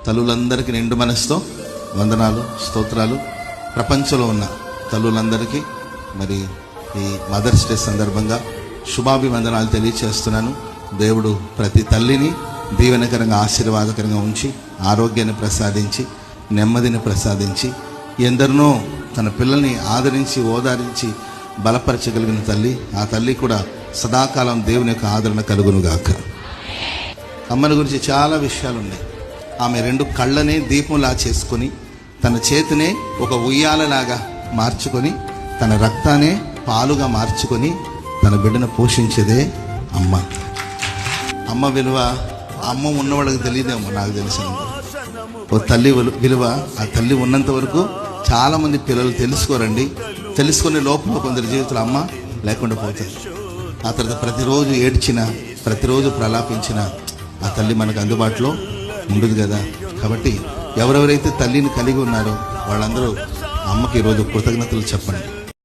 తల్లులందరికీ నిండు మనసుతో వందనాలు, స్తోత్రాలు. ప్రపంచంలో ఉన్న తల్లులందరికీ మరి ఈ మదర్స్ డే సందర్భంగా శుభాభివందనాలు తెలియచేస్తున్నాను. దేవుడు ప్రతి తల్లిని దీవెనకరంగా, ఆశీర్వాదకరంగా ఉంచి, ఆరోగ్యాన్ని ప్రసాదించి, నెమ్మదిని ప్రసాదించి, ఎందరినో తన పిల్లల్ని ఆదరించి, ఓదారించి బలపరచగలిగిన తల్లి, ఆ తల్లి కూడా సదాకాలం దేవుని యొక్క ఆదరణ కలుగునుగాక. అమ్మని గురించి చాలా విషయాలు ఉన్నాయి. ఆమె 2 కళ్ళనే దీపంలా చేసుకొని, తన చేతినే ఒక ఉయ్యాలలాగా మార్చుకొని, తన రక్తానే పాలుగా మార్చుకొని తన బిడ్డను పోషించేదే అమ్మ. అమ్మ విలువ అమ్మ ఉన్నవాళ్ళకి తెలియదేమో, నాకు తెలిసింది. ఓ తల్లి విలువ ఆ తల్లి ఉన్నంత వరకు చాలామంది పిల్లలు తెలుసుకోరండి. తెలుసుకునే లోపల కొందరి జీవితంలో అమ్మ లేకుండా పోతుంది. ఆ తర్వాత ప్రతిరోజు ఏడ్చిన, ప్రతిరోజు ప్రలాపించిన ఆ తల్లి మనకు అందుబాటులో ఉండదు కదా. కాబట్టి ఎవరెవరైతే తల్లిని కలిగి ఉన్నారో వాళ్ళందరూ అమ్మకి ఈరోజు కృతజ్ఞతలు చెప్పండి.